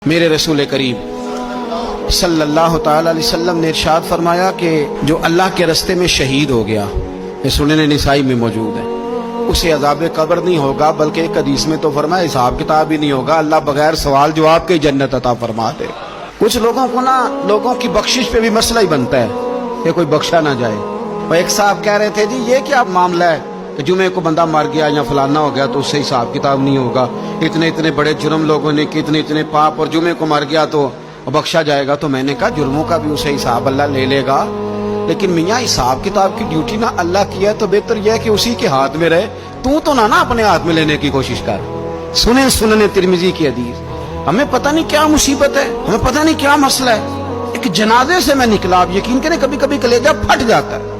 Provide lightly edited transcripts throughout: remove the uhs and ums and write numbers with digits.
میرے رسول کریم صلی اللہ تعالی علیہ وسلم نے ارشاد فرمایا کہ جو اللہ کے راستے میں شہید ہو گیا، یہ سنن نسائی میں موجود ہے، اسے عذاب قبر نہیں ہوگا، بلکہ ایک حدیث میں تو فرمایا حساب کتاب ہی نہیں ہوگا، اللہ بغیر سوال جواب کے جنت عطا فرما دے۔ کچھ لوگوں کو لوگوں کی بخشش پہ بھی مسئلہ ہی بنتا ہے کہ کوئی بخشا نہ جائے۔ وہ ایک صاحب کہہ رہے تھے جی یہ کیا معاملہ ہے کہ جمعے کو بندہ مر گیا یا فلانا ہو گیا تو اس سے حساب کتاب نہیں ہوگا، اتنے بڑے جرم لوگوں نے کہ اتنے پاپ، اور جمعے کو مر گیا تو بخشا جائے گا۔ تو میں نے کہا جرموں کا بھی اسے حساب اللہ لے لے گا، لیکن میاں حساب کتاب کی ڈیوٹی نہ اللہ کی ہے تو بہتر یہ ہے کہ اسی کے ہاتھ میں رہے، تو نہ اپنے ہاتھ میں لینے کی کوشش کر۔ سنن ترمذی کی حدیث، ہمیں پتہ نہیں کیا مصیبت ہے، ہمیں پتہ نہیں کیا مسئلہ ہے۔ ایک جنازے سے میں نکلا، آپ یقین کریں کبھی کبھی کلیجہ پھٹ جاتا ہے۔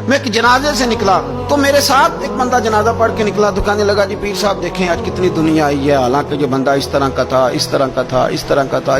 میں ایک جنازے سے نکلا تو میرے ساتھ ایک بندہ جنازہ پڑھ کے نکلا تو کہنے لگا جی پیر صاحب دیکھیں آج کتنی دنیا آئی ہے، حالانکہ جو بندہ اس طرح کا تھا، اس طرح کا تھا، اس طرح کا تھا۔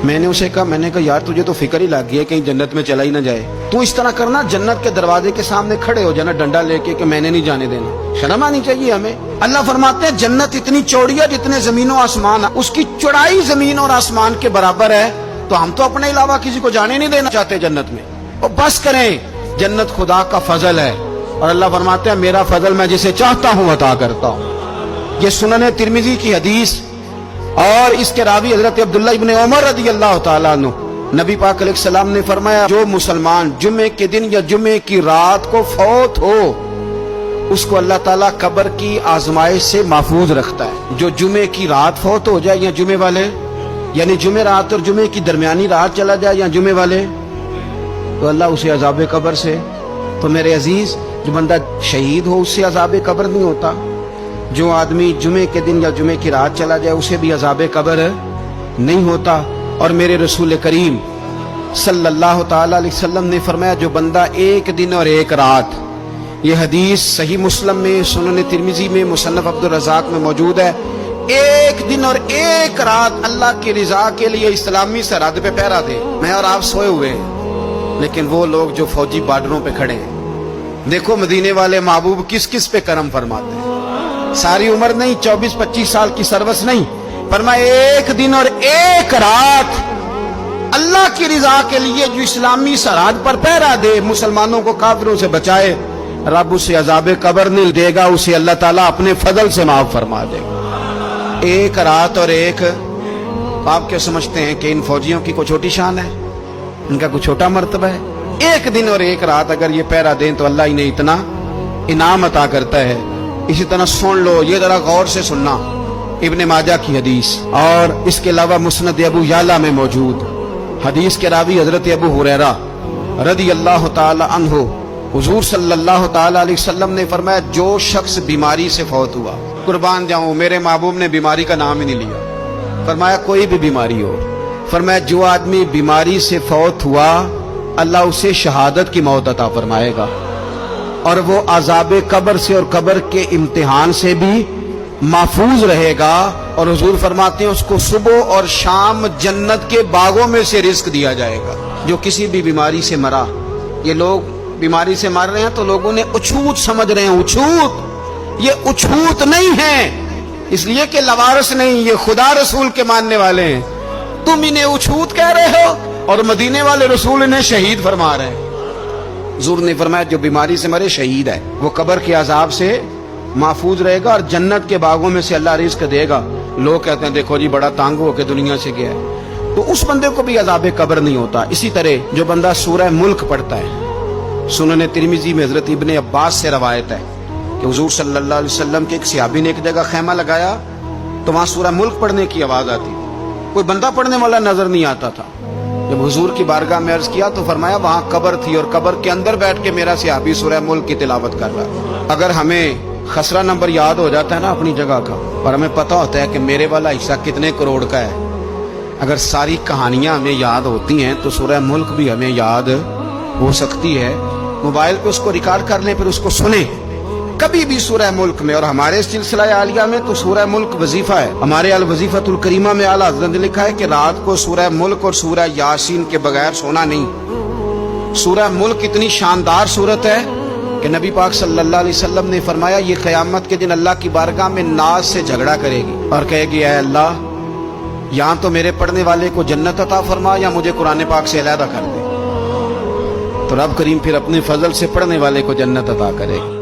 میں نے اسے کہا یار تجھے تو فکر ہی لگ گئی ہے کہیں جنت میں چلا ہی نہ جائے، تو اس طرح کرنا جنت کے دروازے کے سامنے کھڑے ہو جانا ڈنڈا لے کے کہ میں نے نہیں جانے دینا۔ شرم آنی چاہیے ہمیں۔ اللہ فرماتے ہیں جنت اتنی چوڑی ہے جتنے زمین و آسمان، اس کی چوڑائی زمین اور آسمان کے برابر ہے، تو ہم تو اپنے علاوہ کسی کو جانے نہیں دینا چاہتے جنت میں۔ اور بس کریں، جنت خدا کا فضل ہے، اور اللہ فرماتے ہیں میرا فضل میں جسے چاہتا ہوں عطا کرتا ہوں۔ یہ سنن ترمذی کی حدیث، اور اس کے راوی حضرت عبداللہ ابن عمر رضی اللہ تعالیٰ عنہ، نبی پاک علیہ السلام نے فرمایا جو مسلمان جمعے کے دن یا جمعے کی رات کو فوت ہو، اس کو اللہ تعالیٰ قبر کی آزمائش سے محفوظ رکھتا ہے۔ جو جمعے کی رات فوت ہو جائے یا جمعے والے، یعنی جمعے رات اور جمعے کی درمیانی رات چلا جائے یا جمعے والے، تو اللہ اسے عذاب قبر سے، تو میرے عزیز جو بندہ شہید ہو اس سے عذاب قبر نہیں ہوتا، جو آدمی جمعے کے دن یا جمعے کی رات چلا جائے اسے بھی عذاب قبر نہیں ہوتا۔ اور میرے رسول کریم صلی اللہ تعالی علیہ وسلم نے فرمایا جو بندہ ایک دن اور ایک رات، یہ حدیث صحیح مسلم میں، سنن ترمذی میں، مصنف عبدالرزاق میں موجود ہے، ایک دن اور ایک رات اللہ کی رضا کے لیے اسلامی سرحد پہ پہرا دے۔ میں اور آپ سوئے ہوئے ہیں، لیکن وہ لوگ جو فوجی بارڈروں پہ کھڑے ہیں، دیکھو مدینے والے محبوب کس کس پہ کرم فرماتے ہیں۔ ساری عمر نہیں، 24-25 سال کی سروس نہیں، فرمایا ایک دن اور ایک رات اللہ کی رضا کے لیے جو اسلامی سرحد پر پہرا دے، مسلمانوں کو کافروں سے بچائے، رب اسے عذاب قبر نہیں دے گا، اسے اللہ تعالیٰ اپنے فضل سے معاف فرما دے گا۔ ایک رات اور ایک، آپ کیا سمجھتے ہیں کہ ان فوجیوں کی کوئی چھوٹی شان ہے؟ ان کا کوئی چھوٹا مرتبہ ہے؟ ایک دن اور ایک رات اگر یہ پہرا دیں تو اللہ انہیں اتنا انعام عطا کرتا ہے۔ اسی طرح سن لو، یہ ذرا غور سے سننا، ابن ماجہ کی حدیث، اور اس کے علاوہ مسند ابو یعلا میں موجود حدیث کے راوی حضرت ابو ہریرہ رضی اللہ تعالی عنہ، حضور صلی اللہ تعالی علیہ وسلم نے فرمایا جو شخص بیماری سے فوت ہوا، قربان جاؤں میرے محبوب نے بیماری کا نام ہی نہیں لیا، فرمایا کوئی بھی بیماری ہو، فرمایا جو آدمی بیماری سے فوت ہوا اللہ اسے شہادت کی موت عطا فرمائے گا، اور وہ عذاب قبر سے اور قبر کے امتحان سے بھی محفوظ رہے گا، اور حضور فرماتے ہیں اس کو صبح اور شام جنت کے باغوں میں سے رزق دیا جائے گا۔ جو کسی بھی بیماری سے مرا، یہ لوگ بیماری سے مر رہے ہیں تو لوگوں نے اچھوت سمجھ رہے ہیں، اچھوت، یہ اچھوت نہیں ہے، اس لیے کہ لوارث نہیں، یہ خدا رسول کے ماننے والے ہیں، تم انہیں اچھوت کہہ رہے ہو اور مدینے والے رسول انہیں شہید فرما رہے ہیں۔ حضور نے فرمایا جو بیماری سے مرے شہید ہے، وہ قبر کے عذاب سے محفوظ رہے گا اور جنت کے باغوں میں سے اللہ رزق دے گا۔ لوگ کہتے ہیں دیکھو جی بڑا تانگ ہو کے دنیا سے گیا ہے، تو اس بندے کو بھی عذاب قبر نہیں ہوتا۔ اسی طرح جو بندہ سورہ ملک پڑھتا ہے، سنن ترمذی میں حضرت ابن عباس سے روایت ہے کہ حضور صلی اللہ علیہ وسلم کے ایک صحابی نے ایک جگہ خیمہ لگایا تو وہاں سورہ ملک پڑھنے کی آواز آتی، کوئی بندہ پڑھنے والا نظر نہیں آتا تھا۔ جب حضور کی بارگاہ میں عرض کیا تو فرمایا وہاں قبر تھی اور قبر کے اندر بیٹھ کے میرا صحابی سورہ ملک کی تلاوت کر رہا۔ اگر ہمیں خسرہ نمبر یاد ہو جاتا ہے نا اپنی جگہ کا، اور ہمیں پتہ ہوتا ہے کہ میرے والا حصہ کتنے کروڑ کا ہے، اگر ساری کہانیاں ہمیں یاد ہوتی ہیں تو سورہ ملک بھی ہمیں یاد ہو سکتی ہے۔ موبائل پہ اس کو ریکارڈ کر لیں، پھر اس کو سنیں کبھی بھی سورہ ملک میں۔ اور ہمارے سلسلہ عالیہ میں تو سورہ ملک وظیفہ ہے، ہمارے الوظیفۃ الکریمہ میں اعلیٰ حضرت نے لکھا ہے کہ رات کو سورہ ملک اور سورہ یاسین کے بغیر سونا نہیں۔ سورہ ملک اتنی شاندار سورت ہے کہ نبی پاک صلی اللہ علیہ وسلم نے فرمایا یہ قیامت کے دن اللہ کی بارگاہ میں ناز سے جھگڑا کرے گی اور کہے گی اے اللہ یا تو میرے پڑھنے والے کو جنت عطا فرما یا مجھے قرآن پاک سے علیحدہ کر دے۔ تو رب کریم پھر اپنے فضل سے پڑھنے والے کو جنت عطا کرے گا۔